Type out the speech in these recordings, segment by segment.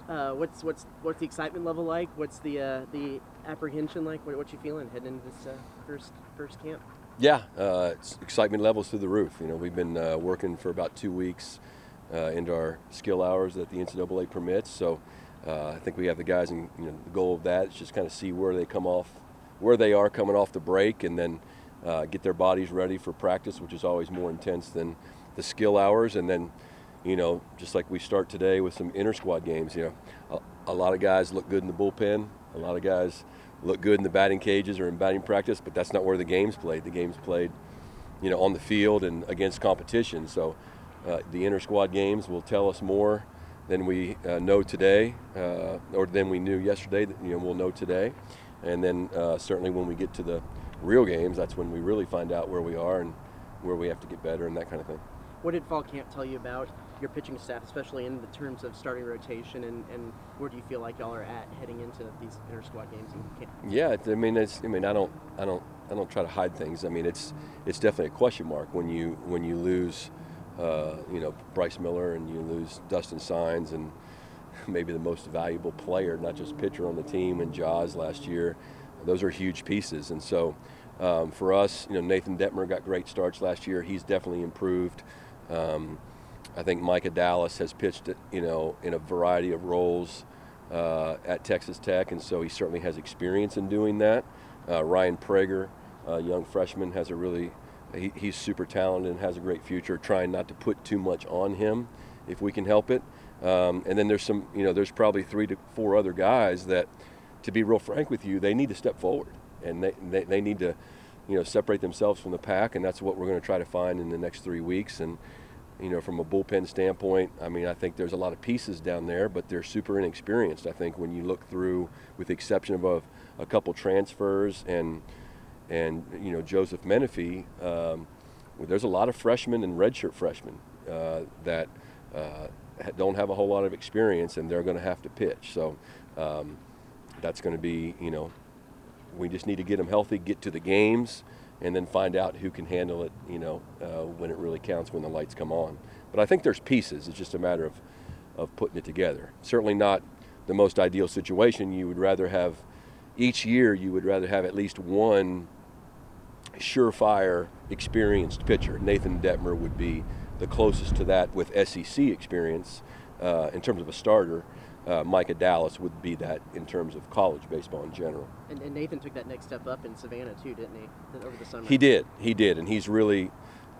What's the excitement level like? What's the apprehension like? What you feeling heading into this first camp? Yeah, excitement levels through the roof. We've been working for about 2 weeks into our skill hours that the NCAA permits. So I think we have the guys, and the goal of that is just kind of see where they are coming off the break, and then get their bodies ready for practice, which is always more intense than the skill hours. And then, just like we start today with some inter-squad games, a lot of guys look good in the bullpen. A lot of guys look good in the batting cages or in batting practice, but that's not where the game's played. The game's played, on the field and against competition. So the inter-squad games will tell us more than we know today, or than we knew yesterday. We'll know today. And then certainly when we get to the real games, that's when we really find out where we are and where we have to get better and that kind of thing. What did fall camp tell you about your pitching staff, especially in the terms of starting rotation, and where do you feel like y'all are at heading into these inter-squad games in camp? Yeah, I don't try to hide things. It's definitely a question mark when you lose, Bryce Miller, and you lose Dustin Signs, and maybe the most valuable player, not just pitcher on the team, and Jaws last year. Those are huge pieces, and so for us, Nathan Detmer got great starts last year. He's definitely improved. I think Micah Dallas has pitched, in a variety of roles at Texas Tech, and so he certainly has experience in doing that. Ryan Prager, a young freshman, he's super talented and has a great future. Trying not to put too much on him if we can help it. And then there's there's probably 3 to 4 other guys that, to be real frank with you, they need to step forward, and they need to, separate themselves from the pack, and that's what we're going to try to find in the next 3 weeks. And from a bullpen standpoint, I think there's a lot of pieces down there, but they're super inexperienced. I think when you look through, with the exception of a couple transfers and Joseph Menifee, there's a lot of freshmen and redshirt freshmen that don't have a whole lot of experience, and they're going to have to pitch. So that's going to be, we just need to get them healthy, get to the games, and then find out who can handle it, when it really counts, when the lights come on. But I think there's pieces. It's just a matter of putting it together. Certainly not the most ideal situation. Each year you would rather have at least one surefire, experienced pitcher. Nathan Detmer would be the closest to that with SEC experience in terms of a starter. Micah Dallas would be that in terms of college baseball in general. And Nathan took that next step up in Savannah too, didn't he, over the summer? He did, and he's really,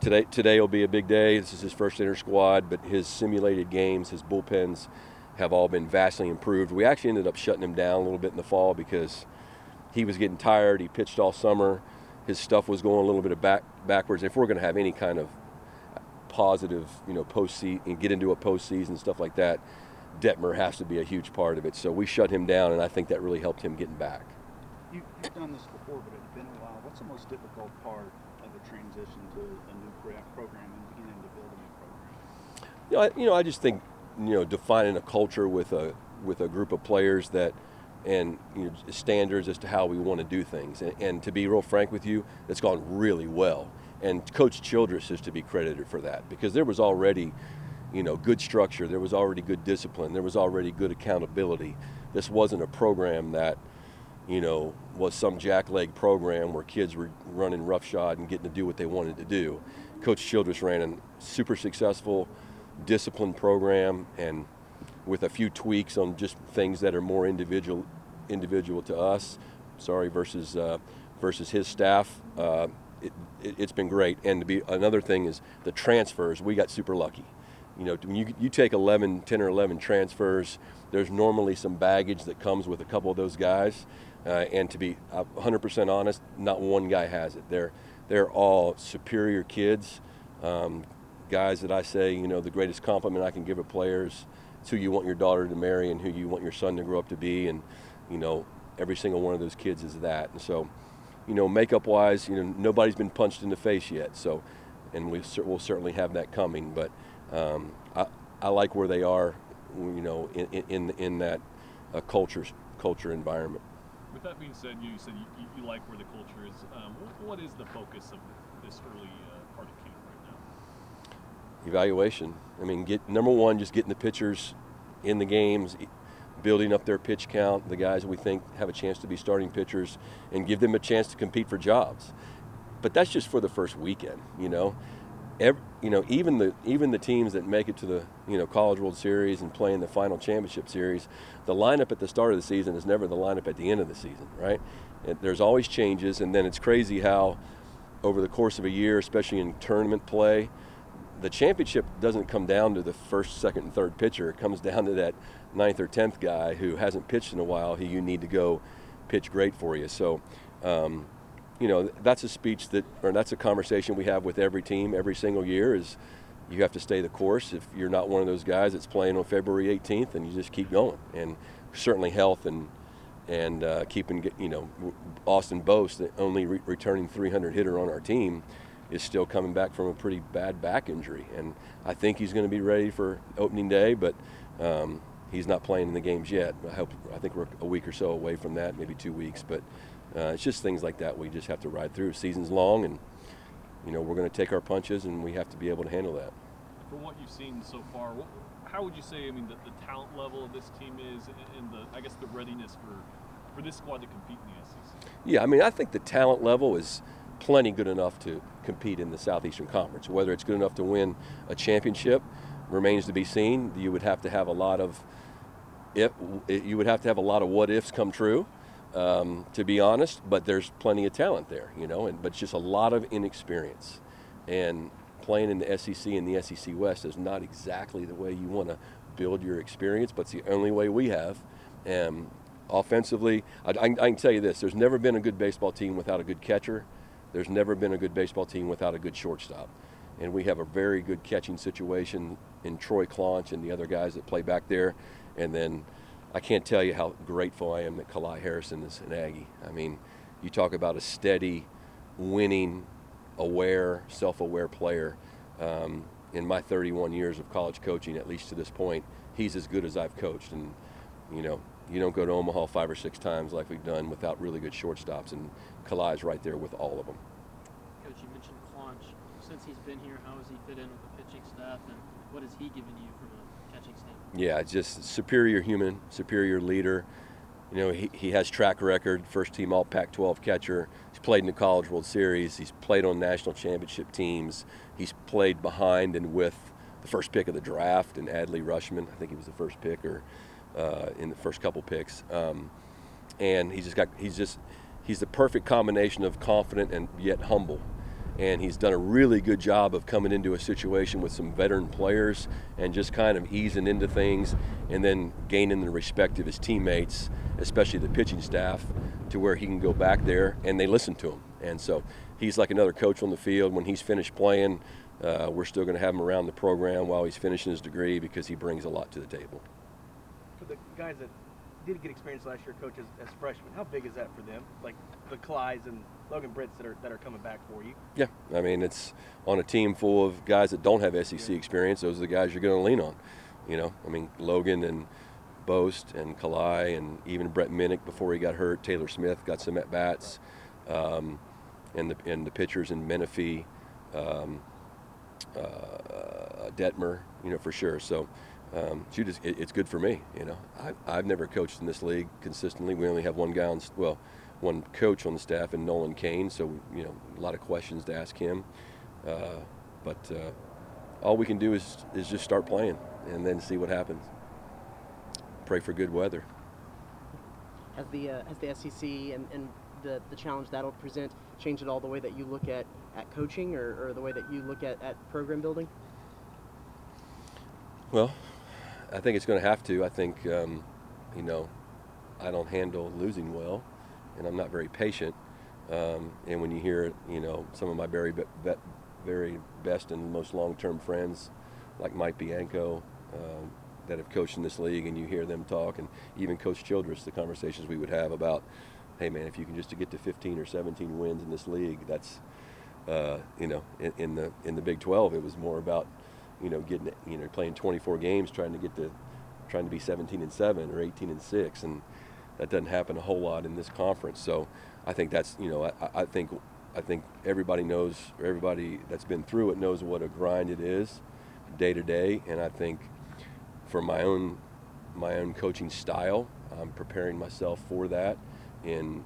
today will be a big day. This is his first inter-squad, but his simulated games, his bullpens have all been vastly improved. We actually ended up shutting him down a little bit in the fall because he was getting tired. He pitched all summer. His stuff was going a little bit backwards. If we're going to have any kind of positive, postseason, and get into a postseason, stuff like that, Detmer has to be a huge part of it. So we shut him down, and I think that really helped him getting back. You've done this before, but it's been a while. What's the most difficult part of the transition to a new program and beginning to build a new program? I just think, defining a culture with a group of players that, and standards as to how we want to do things. And to be real frank with you, it's gone really well. And Coach Childress is to be credited for that, because there was already, good structure. There was already good discipline. There was already good accountability. This wasn't a program that, was some jackleg program where kids were running roughshod and getting to do what they wanted to do. Coach Childress ran a super successful, disciplined program, and with a few tweaks on just things that are more individual to us, versus his staff. It's been great. And another thing is the transfers. We got super lucky. When you take 10 or 11 transfers, there's normally some baggage that comes with a couple of those guys. And to be 100% honest, not one guy has it. They're all superior kids, guys that I say, the greatest compliment I can give a player is it's who you want your daughter to marry and who you want your son to grow up to be. And, every single one of those kids is that. And so, makeup-wise, nobody's been punched in the face yet. So, and we'll certainly have that coming. But I like where they are, in that culture environment. With that being said, you said you like where the culture is. What is the focus of this early part of camp right now? Evaluation. Number one, just getting the pitchers in the games, building up their pitch count, the guys we think have a chance to be starting pitchers, and give them a chance to compete for jobs. But that's just for the first weekend, you know. Even the teams that make it to the College World Series and play in the final championship series, the lineup at the start of the season is never the lineup at the end of the season, right? There's always changes, and then it's crazy how over the course of a year, especially in tournament play, the championship doesn't come down to the first, second, and third pitcher. It comes down to that 9th or 10th guy who hasn't pitched in a while, who you need to go pitch great for you. So, that's that's a conversation we have with every team every single year. Is you have to stay the course. If you're not one of those guys that's playing on February 18th, and you just keep going. And certainly health and keeping, Austin Bose, the only returning 300 hitter on our team, is still coming back from a pretty bad back injury, and I think he's going to be ready for opening day, but he's not playing in the games yet. I think we're a week or so away from that, maybe 2 weeks, but it's just things like that we just have to ride through. Season's long, and we're going to take our punches, and we have to be able to handle that. From what you've seen so far, how would you say, the talent level of this team is, and the readiness for this squad to compete in the SEC? Yeah, I think the talent level is plenty good enough to compete in the Southeastern Conference. Whether it's good enough to win a championship remains to be seen. You would have to have a lot of what ifs come true, to be honest. But there's plenty of talent there, but just a lot of inexperience. And playing in the SEC and the SEC West is not exactly the way you want to build your experience, but it's the only way we have. Offensively, I can tell you this: there's never been a good baseball team without a good catcher. There's never been a good baseball team without a good shortstop. And we have a very good catching situation in Troy Claunch and the other guys that play back there. And then I can't tell you how grateful I am that Kalai Harrison is an Aggie. You talk about a steady, winning, self-aware player. In my 31 years of college coaching, at least to this point, he's as good as I've coached. And, you don't go to Omaha 5 or 6 times like we've done without really good shortstops, and Kalai's right there with all of them. Coach, you mentioned Claunch. Since he's been here, how has he fit in with the pitching staff, and what has he given you from a catching standpoint? Yeah, just superior human, superior leader. He has track record, first team all Pac-12 catcher. He's played in the College World Series. He's played on national championship teams. He's played behind and with the first pick of the draft, and Adley Rushman. I think he was the first pick, or in the first couple picks, and he's the perfect combination of confident and yet humble, and he's done a really good job of coming into a situation with some veteran players and just kind of easing into things, and then gaining the respect of his teammates, especially the pitching staff, to where he can go back there and they listen to him. And so he's like another coach on the field. When he's finished playing, we're still going to have him around the program while he's finishing his degree, because he brings a lot to the table. For the guys that did get experience last year, coach, as freshmen, how big is that for them? Like the Kalais and Logan Britts that are coming back for you? Yeah, it's on a team full of guys that don't have SEC experience. Those are the guys you're going to lean on. Logan and Boast and Kalai, and even Brett Minnick before he got hurt. Taylor Smith got some at bats, and the pitchers in Menifee, Detmer, for sure. So. It's good for me. I've never coached in this league consistently. We only have one coach on the staff, and Nolan Kane. So a lot of questions to ask him. But all we can do is just start playing and then see what happens. Pray for good weather. Has the SEC and the challenge that'll present changed at all the way that you look at coaching, or the way that you look at program building? Well, I think it's going to have to. I think, I don't handle losing well, and I'm not very patient. And when you hear, some of my very best and most long-term friends, like Mike Bianco, that have coached in this league, and you hear them talk, and even Coach Childress, the conversations we would have about, hey man, if you can just get to 15 or 17 wins in this league, that's, in the Big 12, it was more about, getting, playing 24 games, trying to be 17-7 or 18-6, and that doesn't happen a whole lot in this conference. So I think that's, I think everybody knows, or everybody that's been through it knows what a grind it is day to day. And I think for my own my own coaching style. I'm preparing myself for that, and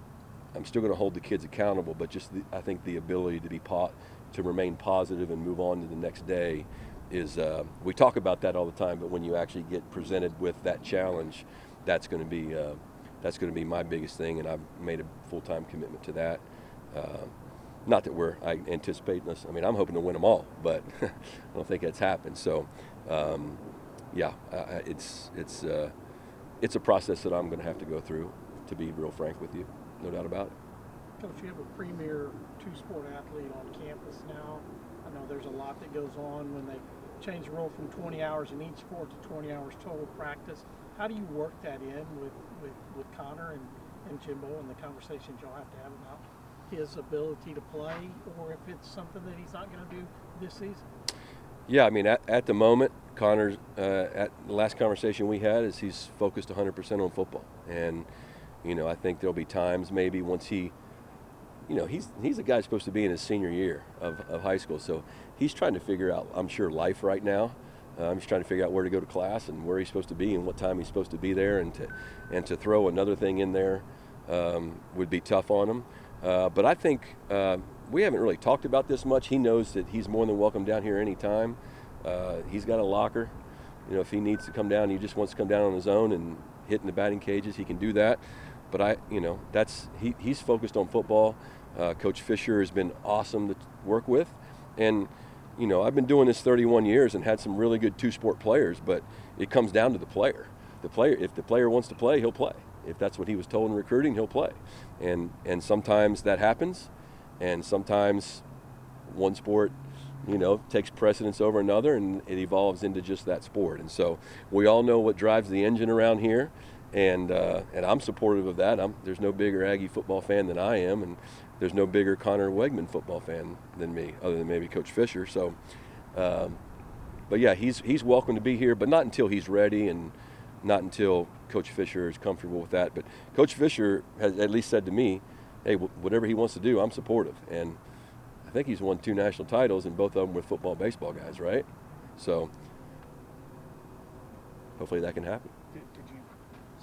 I'm still going to hold the kids accountable, but just I think the ability to remain positive and move on to the next day is, we talk about that all the time, but when you actually get presented with that challenge, that's going to be my biggest thing, and I've made a full-time commitment to that. Not that I anticipate this. I mean, I'm hoping to win them all, but I don't think that's happened. So, it's a process that I'm going to have to go through, to be real frank with you, no doubt about it. Coach, you have a premier two-sport athlete on campus now. I know there's a lot that goes on when they change the rule from 20 hours in each sport to 20 hours total practice. How do you work that in with Connor and Jimbo and the conversations y'all have to have about his ability to play, or if it's something that he's not going to do this season? Yeah, I mean, at the moment, Connor's, at the last conversation we had, is he's focused 100% on football. And, I think there'll be times maybe once he's a guy supposed to be in his senior year of high school. So he's trying to figure out, I'm sure, life right now. He's trying to figure out where to go to class and where he's supposed to be and what time he's supposed to be there. And to throw another thing in there would be tough on him. But I think we haven't really talked about this much. He knows that he's more than welcome down here anytime. He's got a locker. If he needs to come down, he just wants to come down on his own and hit in the batting cages, he can do that. But he's focused on football. Coach Fisher has been awesome to work with. And, I've been doing this 31 years and had some really good two-sport players, but it comes down to the player. If the player wants to play, he'll play. If that's what he was told in recruiting, he'll play. And sometimes that happens, and sometimes one sport, takes precedence over another, and it evolves into just that sport. And so we all know what drives the engine around here, and I'm supportive of that. There's no bigger Aggie football fan than I am, and there's no bigger Connor Wegman football fan than me, other than maybe Coach Fisher. So, but yeah, he's welcome to be here, but not until he's ready, and not until Coach Fisher is comfortable with that. But Coach Fisher has at least said to me, hey, whatever he wants to do, I'm supportive. And I think he's won 2 national titles, and both of them with football, baseball guys, right? So hopefully that can happen. Did you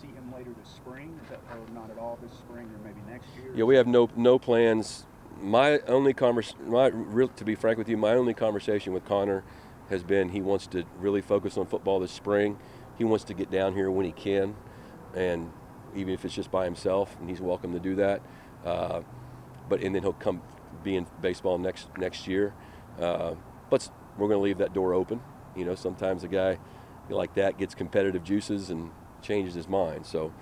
see him later this spring, or not at all this spring, or maybe next year? Yeah, we have no plans. To be frank with you, my only conversation with Connor has been he wants to really focus on football this spring. He wants to get down here when he can, and even if it's just by himself, and he's welcome to do that. And then he'll come be in baseball next year. But we're going to leave that door open. Sometimes a guy like that gets competitive juices and changes his mind. So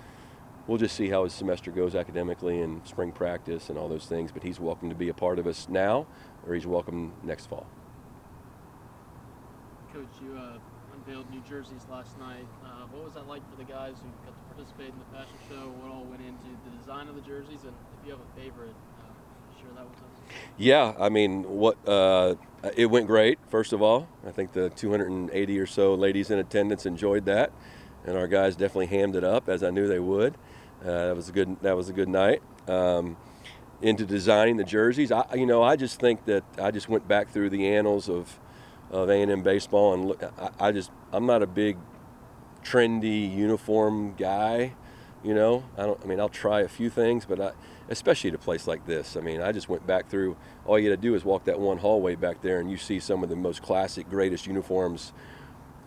we'll just see how his semester goes academically and spring practice and all those things. But he's welcome to be a part of us now, or he's welcome next fall. Coach, you unveiled new jerseys last night. What was that like for the guys who got to participate in the fashion show? What all went into the design of the jerseys, and if you have a favorite, share that with us. Yeah, I mean, it went great. First of all, I think the 280 or so ladies in attendance enjoyed that, and our guys definitely hammed it up, as I knew they would. That was a good night. Into designing the jerseys, I just think that I just went back through the annals of A&M baseball, and look, I'm not a big trendy uniform guy. I'll try a few things, but especially at a place like this. I just went back through. All you got to do is walk that one hallway back there, and you see some of the most classic, greatest uniforms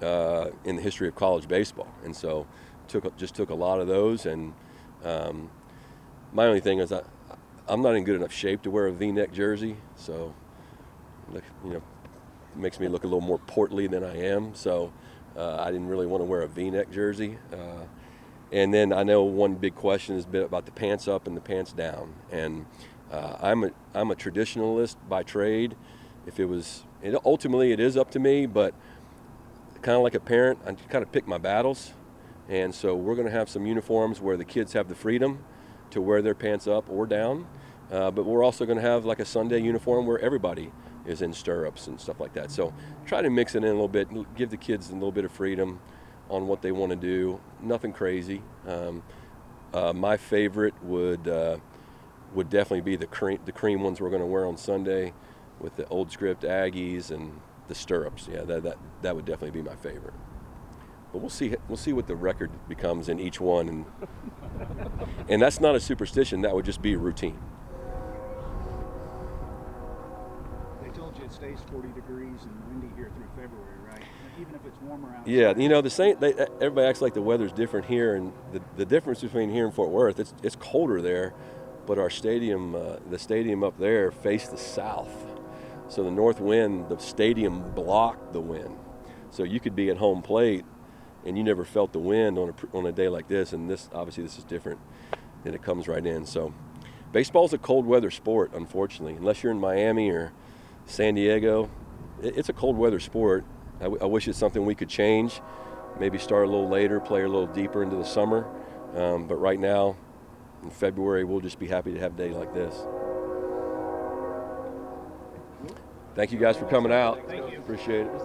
in the history of college baseball. And so, took a lot of those. And my only thing is I'm not in good enough shape to wear a V-neck jersey, so makes me look a little more portly than I am. So I didn't really want to wear a V-neck jersey. And then I know one big question has been about the pants up and the pants down. And I'm a traditionalist by trade. Ultimately it is up to me, but kind of like a parent, I kind of pick my battles. And so we're going to have some uniforms where the kids have the freedom to wear their pants up or down. But we're also going to have like a Sunday uniform where everybody is in stirrups and stuff like that. So try to mix it in a little bit, give the kids a little bit of freedom on what they want to do. Nothing crazy. My favorite would definitely be the cream ones we're going to wear on Sunday with the old script Aggies and the stirrups. Yeah, that would definitely be my favorite. But we'll see. We'll see what the record becomes in each one, and that's not a superstition. That would just be a routine. They told you it stays 40 degrees and windy here through February, right? Even if it's warmer outside. Yeah, you know, everybody acts like the weather's different here, and the difference between here and Fort Worth, it's colder there, but our stadium, the stadium up there, faced the south, so the north wind, the stadium blocked the wind, so you could be at home plate, and you never felt the wind on a day like this, and this is different, and it comes right in. So, baseball's a cold weather sport, unfortunately, unless you're in Miami or San Diego, it's a cold weather sport. I wish it's something we could change, maybe start a little later, play a little deeper into the summer. But right now, in February, we'll just be happy to have a day like this. Thank you guys for coming out. Thank you. Appreciate it.